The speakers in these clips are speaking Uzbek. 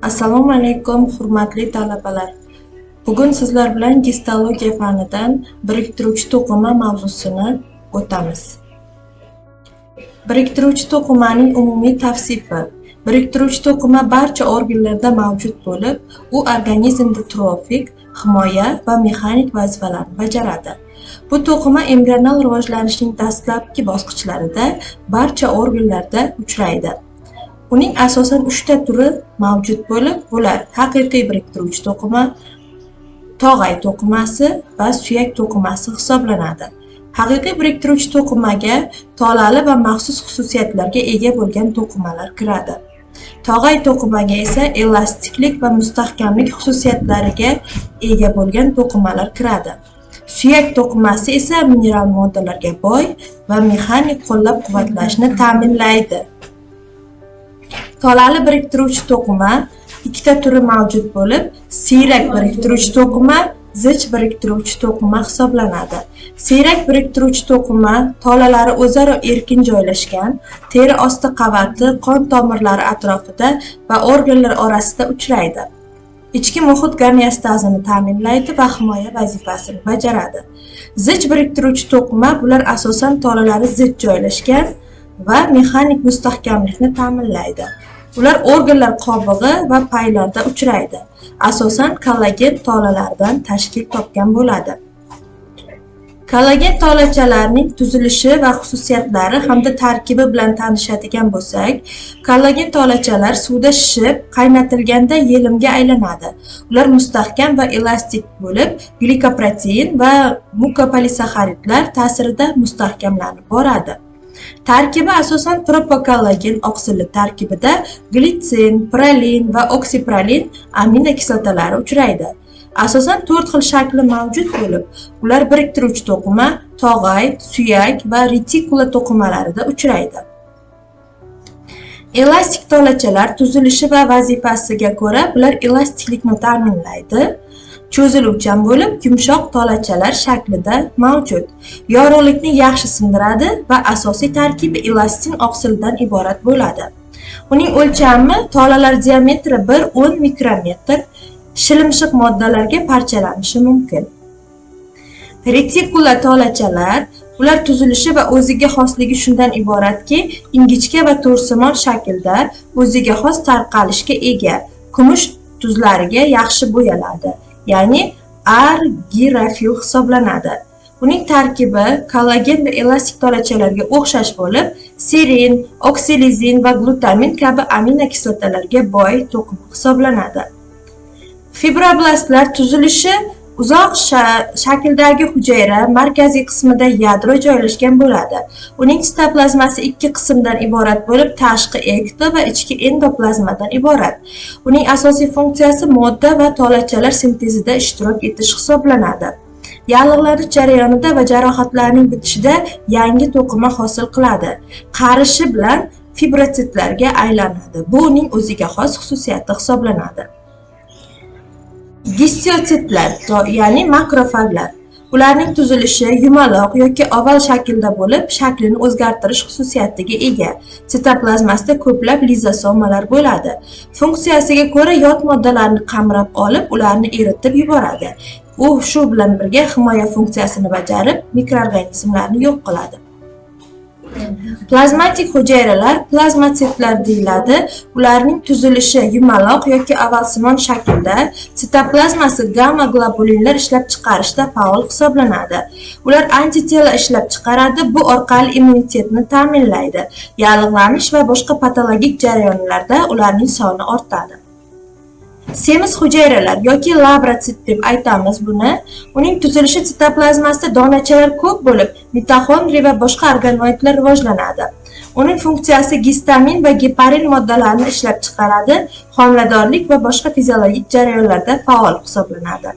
Assalomu alaykum, hurmatli talabalar. Bugun sizlar bilan gistologiya fanidan biriktiruvchi to'qima mavzusini o'tamiz. Biriktiruvchi to'qimaning umumiy tavsifi. Biriktiruvchi to'qima barcha organlarda mavjud bo'lib, u organizmda trofik, himoya va mexanik vazifalarni bajaradi. Bu to'qima embrional rivojlanishning dastlabki bosqichlarida barcha organlarda uchraydi. Uning asosan 3 ta turi mavjud bo'lib, bular haqiqiy biriktiruvchi to'qima, tog'ay to'qimasi va suyak to'qimasi hisoblanadi. Haqiqiy biriktiruvchi to'qimaga tolali va maxsus xususiyatlarga ega bo'lgan to'qimalar kiradi. Tog'ay to'qimaga esa elastiklik va mustahkamlik xususiyatlariga ega bo'lgan to'qimalar kiradi. Suyak to'qimasi esa mineral moddalarga boy va mexanik qo'llab-quvvatlashni ta'minlaydi. Tolali biriktiruvchi to'qima ikkita turi mavjud bo'lib, siyrak biriktiruvchi to'qima, zich biriktiruvchi to'qima hisoblanadi. Siyrak biriktiruvchi to'qima tolalari o'zaro erkin joylashgan, teri osti qavati, qon tomirlari atrofida va organlar orasida uchraydi. Ichki muhit gomeostazini ta'minlaydi va himoya vazifasini bajaradi. Zich biriktiruvchi to'qima bular asosan tolalari zich joylashgan va mexanik mustahkamlikni ta'minlaydi. Ular organlar qobig'i va paylarda uchraydi. Asosan kollagen tolalaridan tashkil topgan bo'ladi. Kollagen tolachalarining tuzilishi va xususiyatlari hamda tarkibi bilan tanishadigan bo'lsak, kollagen tolachalar suvda shishib, qaynatilganda yelimga aylanadi. Ular mustahkam va elastik bo'lib, glikoprotein va mukopolisaxaridlar ta'sirida mustahkamlanib boradi. Tarkibi asosan propokollagen oqsili tarkibida glitsin, prolin va oksiprolin aminokislotalari uchraydi. Asosan 4 xil shakli mavjud bo'lib, ular biriktiruvchi to'qima, tog'ay, suyak va retikula to'qimalarida uchraydi. Elastik tolachalar tuzilishi va vazifasiga ko'ra bular elastiklikni ta'minlaydi. Cho'ziluvchan bo'lib, yumshoq tolachalar shaklida mavjud. Yorug'likni yaxshi sindiradi va asosiy tarkibi elastin oqsildan iborat bo'ladi. Uning o'lchami tolalar diametri 1-10 mikrometr, shilimshiq moddalarga parchalanishi mumkin. Retikula tolachalar ular tuzilishi va o'ziga xosligi shundan iboratki, ingichka va to'rsimon shaklda o'ziga xos tarqalishga ega, kumush tuzlariga yaxshi bo'yaladi. Ya'ni argirafil hisoblanadi. Uning tarkibi kollagen va elastik tolachalarga o'xshash bo'lib, serin, oksilizin va glutamin kabi aminokislotalarga boy to'qima hisoblanadi. Fibroblastlar tuzilishi uzoq shakldagi hujayra markaziy qismida yadro joylashgan bo'ladi. Uning sitoplazmasi 2 qismdan iborat bo'lib, tashqi ekto va ichki endoplazmadan iborat. Uning asosiy funksiyasi modda va tolachalar sintezida ishtirok etish hisoblanadi. Yallig'lanish jarayonida va jarohatlarning bitishida yangi to'qima hosil qiladi. Qarishi bilan fibrositlarga aylanadi. Bu uning o'ziga xos xususiyati hisoblanadi. Gistiyotsitlar, ya'ni makrofaglar. Ularning tuzilishi yumaloq yoki oval shaklda bo'lib, shaklini o'zgartirish xususiyatiga ega. Sitoplazmasida ko'plab lizosomalar bo'ladi. Funksiyasiga ko'ra yot moddalarni qamrab olib, ularni eritib yuboradi. U shu bilan birga himoya funksiyasini bajarib, mikroorganizmlarni yo'q qiladi. Plazmatik hujayralar plazmatsitlar deyiladi. Ularning tuzilishi yumaloq yoki ovalsimon shaklda, sitoplazmasi gamma globulinlar ishlab chiqarishda faol hisoblanadi. Ular antitela ishlab chiqaradi, bu orqali immunitetni ta'minlaydi. Yallig'lanish va boshqa patologik jarayonlarda ularning soni ortadi. Semiz hujayralar yoki labratsit deb aytamiz buni. Uning tuzilishi sitoplazmasida donachalar ko'p bo'lib, mitoxondriya va boshqa organoidlar rivojlanadi. Uning funksiyasi gistamin va geparin moddalarini ishlab chiqaradi, homiladorlik va boshqa fiziologik jarayonlarda faol hisoblanadi.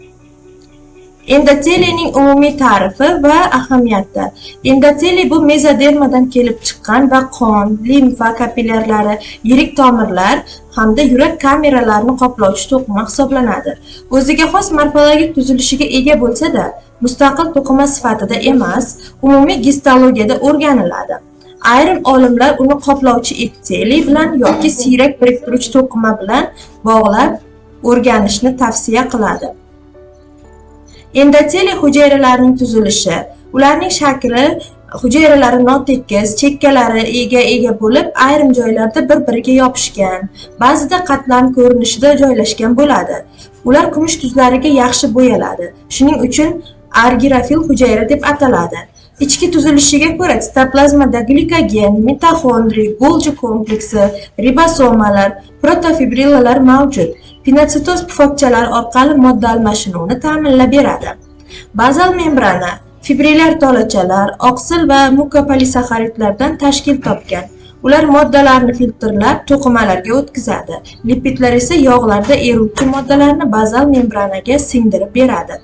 Endoteliyaning umumiy ta'rifi va ahamiyati. Endoteliya bu mezodermadan kelib chiqqan va qon, limfa kapillyarlari, yirik tomirlar hamda yurak kameralarini qoplovchi to'qima hisoblanadi. O'ziga xos morfologik tuzilishiga ega bo'lsa-da, mustaqil to'qima sifatida emas, umumiy gistologiyada o'rganiladi. Ayrim olimlar uni qoplovchi epiteliy bilan yoki siyrak biriktiruvchi to'qima bilan bog'lab o'rganishni tavsiya qiladi. Endoteliy hujayralarining tuzilishi. Ularning shakli hujayralari notekis, chekkalari ega bo'lib, ayrim joylarda bir-biriga yopishgan, ba'zida qatlam ko'rinishida joylashgan bo'ladi. Ular kumush tuzlariga yaxshi bo'yaladi. Shuning uchun argirofil hujayra deb ataladi. Ichki tuzilishiga ko'ra, sitoplazmada glikogen, mitoxondriy, Golgi kompleksi, ribosomalar, protofibrillalar mavjud. Pinotsitoz pufakchalar orqali modda almashinuvini ta'minlab beradi. Bazal membrana fibrillar tolachalar, oqsil va mukopolisaxaridlardan tashkil topgan. Ular moddalarni filtrlab, to'qimalarga o'tkazadi. Lipidlar esa yog'larda eruvchi moddalarni bazal membranaga singdirib beradi.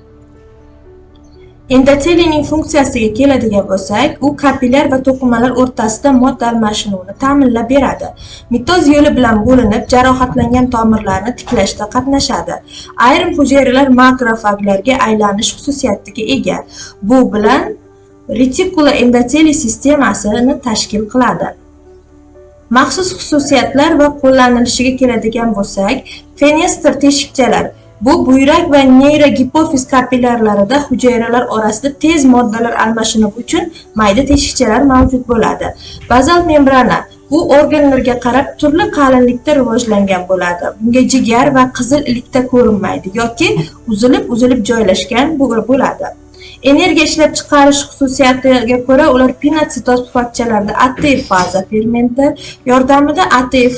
Endotelining funksiyasiga keladigan bo'lsak, u kapillyar va to'qimalar o'rtasida modda almashinuvini ta'minlab beradi. Mitoz yo'li bilan bo'linib, jarohatlangan tomirlarni tiklashda qatnashadi. Ayrim hujayralar makrofaglarga aylanish xususiyatiga ega. Bu bilan retikula endoteliy sistemasini tashkil qiladi. Maxsus xususiyatlar va qo'llanilishiga keladigan bo'lsak, fenester teshikchalar. Bu buyrak va neyrogipofiz kapillyarlarida hujayralar orasida tez moddalar almashinuvi uchun mayda teshikchalar mavjud bo'ladi. Bazal membrana bu organlarga qarab turli qalinlikda rivojlangan bo'ladi. Bunga jigar va qizil ilikda ko'rinmaydi yoki uzilib joylashgan bo'ladi. Energiya ishlab chiqarish xususiyatiga ko'ra ular pinotsitoz pufakchalarida ATF faza fermenti yordamida ATF